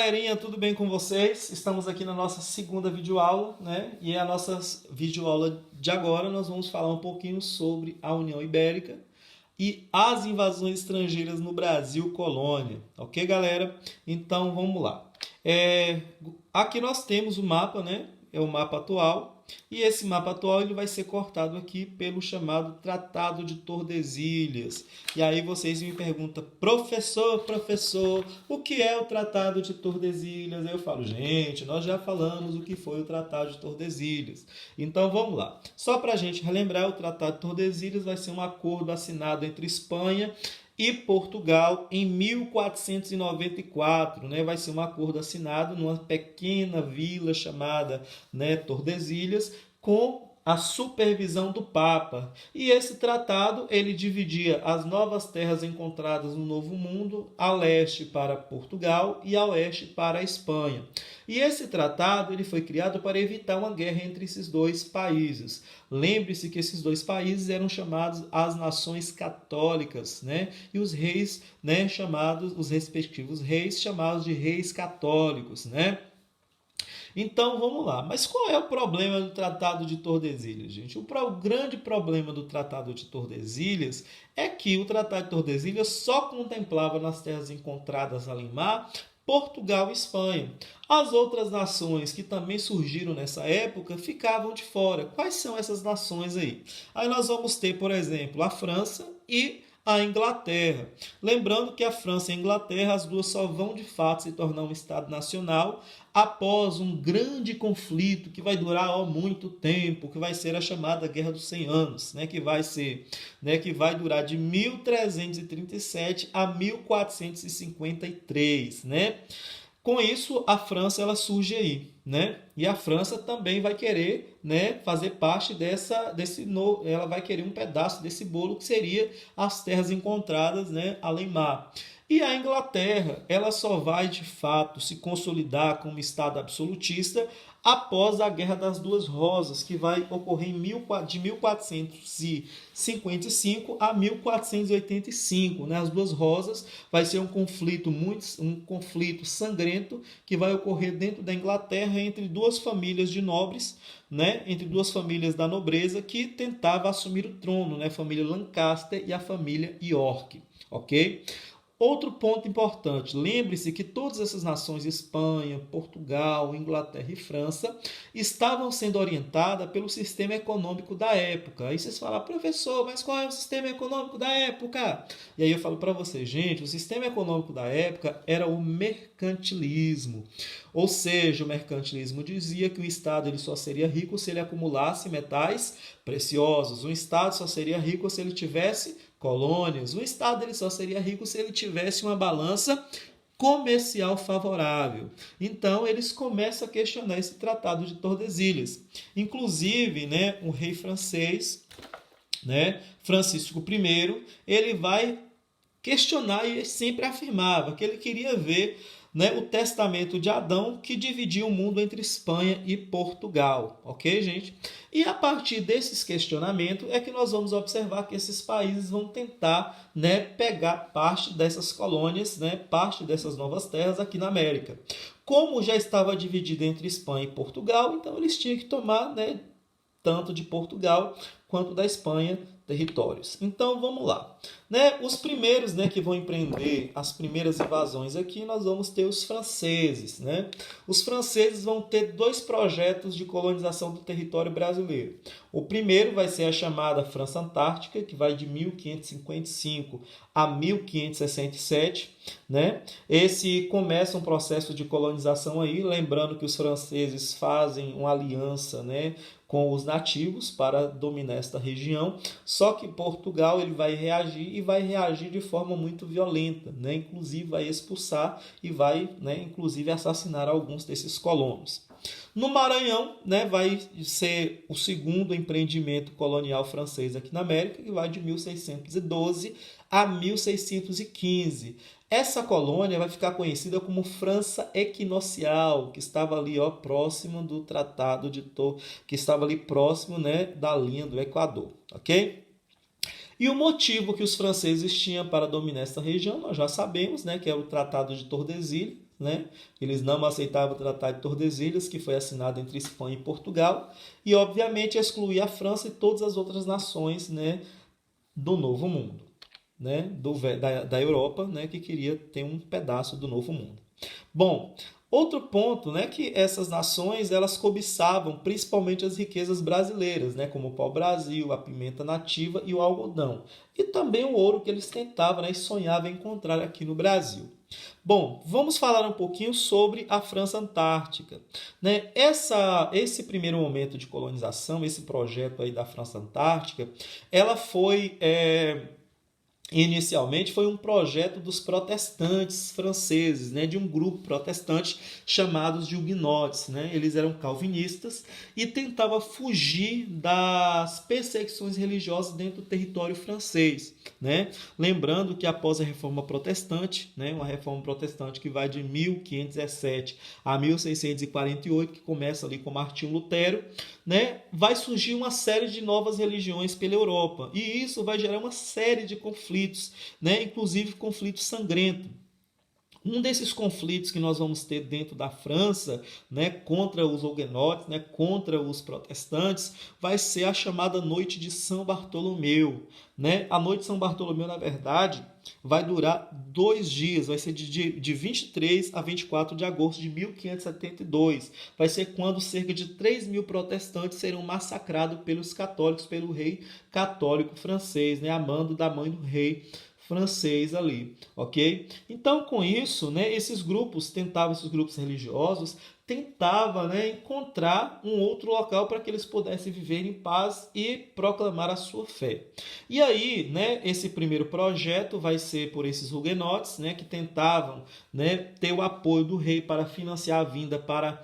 galerinha, tudo bem com vocês? Estamos aqui na nossa segunda videoaula, né? E a nossa videoaula de agora nós vamos falar um pouquinho sobre a União Ibérica e as invasões estrangeiras no Brasil colônia, ok, galera? Então vamos lá. Aqui nós temos o mapa, né? É o mapa atual. E esse mapa atual ele vai ser cortado aqui pelo chamado Tratado de Tordesilhas. E aí vocês me perguntam, professor, o que é o Tratado de Tordesilhas? Eu falo, gente, nós já falamos o que foi o Tratado de Tordesilhas. Então vamos lá. Só para a gente relembrar, o Tratado de Tordesilhas vai ser um acordo assinado entre Espanha e Portugal em 1494, né? Vai ser um acordo assinado numa pequena vila chamada, né, Tordesilhas, com a supervisão do Papa. E esse tratado ele dividia as novas terras encontradas no Novo Mundo a leste para Portugal e a oeste para a Espanha. E esse tratado ele foi criado para evitar uma guerra entre esses dois países. Lembre-se que esses dois países eram chamados as nações católicas, né? E os reis, né, chamados, os respectivos reis chamados de reis católicos, né? Então vamos lá. Mas qual é o problema do Tratado de Tordesilhas, gente? O grande problema do Tratado de Tordesilhas é que o Tratado de Tordesilhas só contemplava nas terras encontradas ali em mar Portugal e Espanha. As outras nações que também surgiram nessa época ficavam de fora. Quais são essas nações aí? Aí nós vamos ter, por exemplo, a França e a Inglaterra. Lembrando que a França e a Inglaterra, as duas só vão de fato se tornar um Estado nacional após um grande conflito que vai durar muito tempo, que vai ser a chamada Guerra dos 100 Anos, né, que vai durar de 1337 a 1453, né? Com isso, a França ela surge aí, né? E a França também vai querer, né, fazer parte ela vai querer um pedaço desse bolo que seria as terras encontradas, né, além mar. E a Inglaterra, ela só vai de fato se consolidar como Estado absolutista após a Guerra das Duas Rosas, que vai ocorrer de 1455 a 1485. Né? As Duas Rosas vai ser um conflito sangrento que vai ocorrer dentro da Inglaterra entre duas famílias de nobres, né? Entre duas famílias da nobreza que tentava assumir o trono, né? A família Lancaster e a família York, ok? Outro ponto importante, lembre-se que todas essas nações, Espanha, Portugal, Inglaterra e França, estavam sendo orientadas pelo sistema econômico da época. Aí vocês falam, professor, mas qual é o sistema econômico da época? E aí eu falo para vocês, gente, o sistema econômico da época era o mercantilismo. Ou seja, o mercantilismo dizia que o Estado ele só seria rico se ele acumulasse metais preciosos. Um Estado só seria rico se ele tivesse colônias. O Estado ele só seria rico se ele tivesse uma balança comercial favorável. Então, eles começam a questionar esse Tratado de Tordesilhas. Inclusive, né, o rei francês, né, Francisco I, ele vai questionar e sempre afirmava que ele queria ver, né, o testamento de Adão que dividia o mundo entre Espanha e Portugal, ok, gente? E a partir desses questionamentos é que nós vamos observar que esses países vão tentar, né, pegar parte dessas colônias, né, parte dessas novas terras aqui na América. Como já estava dividido entre Espanha e Portugal, então eles tinham que tomar, né, tanto de Portugal quanto da Espanha territórios. Então vamos lá. Né? Os primeiros, né, que vão empreender as primeiras invasões aqui, nós vamos ter os franceses. Né? Os franceses vão ter dois projetos de colonização do território brasileiro. O primeiro vai ser a chamada França Antártica, que vai de 1555 a 1567. Né? Esse começa um processo de colonização aí, lembrando que os franceses fazem uma aliança, né, com os nativos para dominar esta região, só que Portugal ele vai reagir e vai reagir de forma muito violenta, né? Inclusive vai expulsar e vai, né, inclusive assassinar alguns desses colonos. No Maranhão, né, vai ser o segundo empreendimento colonial francês aqui na América, que vai de 1612 a 1615. Essa colônia vai ficar conhecida como França Equinocial, que estava ali, ó, próximo do Tratado de que estava ali próximo, né, da linha do Equador, ok? E o motivo que os franceses tinham para dominar essa região, nós já sabemos, né, que é o Tratado de Tordesilhas, né? Eles não aceitavam o Tratado de Tordesilhas, que foi assinado entre Espanha e Portugal, e obviamente excluía a França e todas as outras nações, né, do Novo Mundo, né, da Europa, né, que queria ter um pedaço do Novo Mundo. Bom, outro ponto, né, que essas nações elas cobiçavam principalmente as riquezas brasileiras, né, como o pau-brasil, a pimenta nativa e o algodão, e também o ouro que eles tentavam, né, e sonhavam encontrar aqui no Brasil. Bom, vamos falar um pouquinho sobre a França Antártica, né? Esse primeiro momento de colonização, esse projeto aí da França Antártica, ela foi inicialmente foi um projeto dos protestantes franceses, né, de um grupo protestante chamados de huguenotes, né? Eles eram calvinistas e tentavam fugir das perseguições religiosas dentro do território francês, né? Lembrando que após a Reforma Protestante, né, uma Reforma Protestante que vai de 1517 a 1648, que começa ali com Martinho Lutero, né, vai surgir uma série de novas religiões pela Europa e isso vai gerar uma série de conflitos, né, inclusive conflitos sangrentos. Um desses conflitos que nós vamos ter dentro da França, né, contra os huguenotes, né, contra os protestantes, vai ser a chamada Noite de São Bartolomeu. Né? A Noite de São Bartolomeu, na verdade, vai durar 2 dias, vai ser de 23 a 24 de agosto de 1572. Vai ser quando cerca de 3.000 protestantes serão massacrados pelos católicos, pelo rei católico francês, né, a mando da mãe do rei francês ali, ok? Então, com isso, né, esses grupos religiosos tentavam, né, encontrar um outro local para que eles pudessem viver em paz e proclamar a sua fé. E aí, né, esse primeiro projeto vai ser por esses huguenotes, né, que tentavam, né, ter o apoio do rei para financiar a vinda para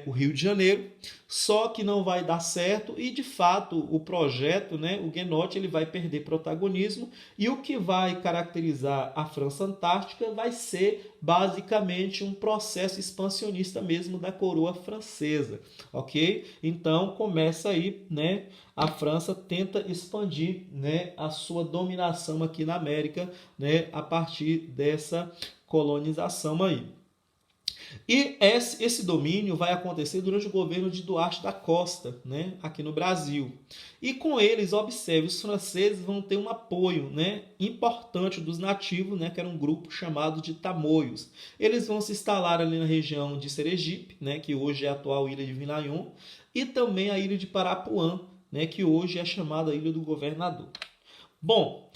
o Rio de Janeiro, só que não vai dar certo e de fato o projeto, né, o huguenote, ele vai perder protagonismo e o que vai caracterizar a França Antártica vai ser basicamente um processo expansionista mesmo da coroa francesa, ok? Então começa aí, né, a França tenta expandir, né, a sua dominação aqui na América, né, a partir dessa colonização aí. E esse domínio vai acontecer durante o governo de Duarte da Costa, né, aqui no Brasil. E com eles, observe, os franceses vão ter um apoio, né, importante dos nativos, né, que era um grupo chamado de Tamoios. Eles vão se instalar ali na região de Sergipe, né, que hoje é a atual ilha de Vinaion, e também a ilha de Parapuã, né, que hoje é chamada Ilha do Governador. Bom,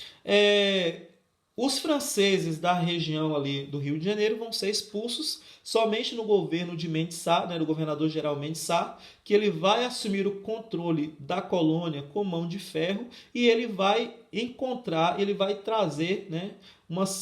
os franceses da região ali do Rio de Janeiro vão ser expulsos somente no governo de Mendes Sá, né, do governador-geral Mendes Sá, que ele vai assumir o controle da colônia com mão de ferro e ele vai ele vai trazer, né,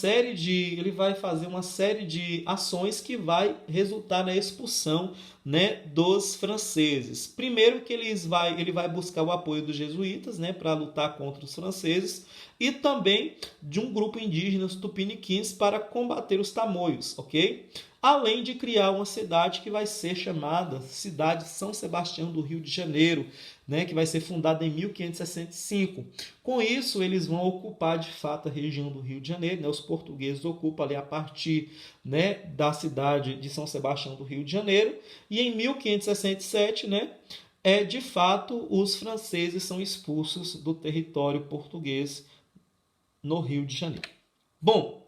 ele vai fazer uma série de ações que vai resultar na expulsão, né, dos franceses. Primeiro que ele vai buscar o apoio dos jesuítas, né, para lutar contra os franceses e também de um grupo indígena, os tupiniquins, para combater os tamoios, ok? Além de criar uma cidade que vai ser chamada Cidade São Sebastião do Rio de Janeiro, né, que vai ser fundada em 1565. Com isso, eles vão ocupar de fato a região do Rio de Janeiro, né, os portugueses ocupam ali a partir, né, da cidade de São Sebastião do Rio de Janeiro, e em 1567, né, de fato, os franceses são expulsos do território português no Rio de Janeiro. Bom,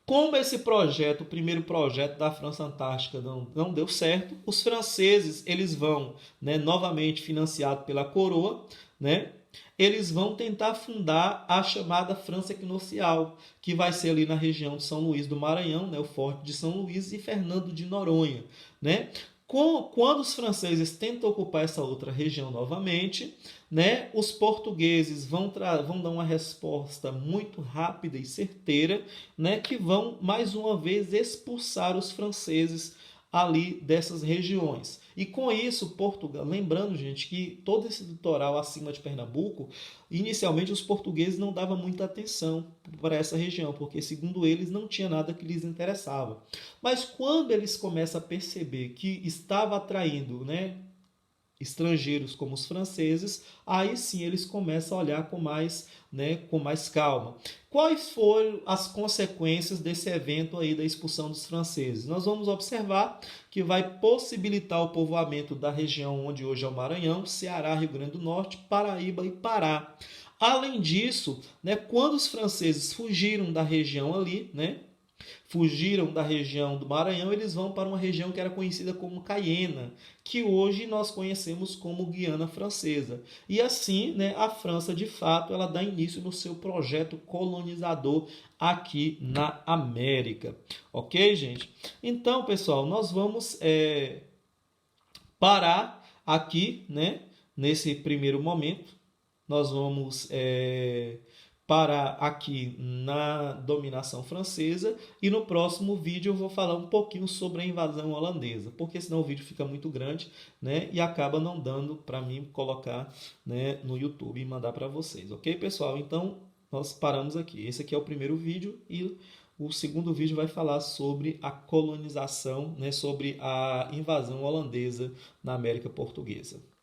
como esse projeto, o primeiro projeto da França Antártica não deu certo, os franceses eles vão, né, novamente financiados pela coroa, né, eles vão tentar fundar a chamada França Equinocial, que vai ser ali na região de São Luís do Maranhão, né, o Forte de São Luís e Fernando de Noronha, né? Quando os franceses tentam ocupar essa outra região novamente, né, os portugueses vão dar uma resposta muito rápida e certeira, né, que vão mais uma vez expulsar os franceses ali dessas regiões. E com isso, Portugal, lembrando, gente, que todo esse litoral acima de Pernambuco, inicialmente os portugueses não davam muita atenção para essa região, porque segundo eles não tinha nada que lhes interessava. Mas quando eles começam a perceber que estava atraindo, né, estrangeiros como os franceses, aí sim eles começam a olhar com mais calma. Quais foram as consequências desse evento aí da expulsão dos franceses? Nós vamos observar que vai possibilitar o povoamento da região onde hoje é o Maranhão, Ceará, Rio Grande do Norte, Paraíba e Pará. Além disso, quando os franceses fugiram da região ali, fugiram da região do Maranhão, eles vão para uma região que era conhecida como Cayena, que hoje nós conhecemos como Guiana Francesa. E assim, a França, de fato, ela dá início no seu projeto colonizador aqui na América. Ok, gente? Então, pessoal, nós vamos parar aqui, nesse primeiro momento. Nós vamos parar aqui na dominação francesa e no próximo vídeo eu vou falar um pouquinho sobre a invasão holandesa, porque senão o vídeo fica muito grande, e acaba não dando para mim colocar, no YouTube e mandar para vocês, ok, pessoal? Então nós paramos aqui. Esse aqui é o primeiro vídeo e o segundo vídeo vai falar sobre a colonização, sobre a invasão holandesa na América Portuguesa.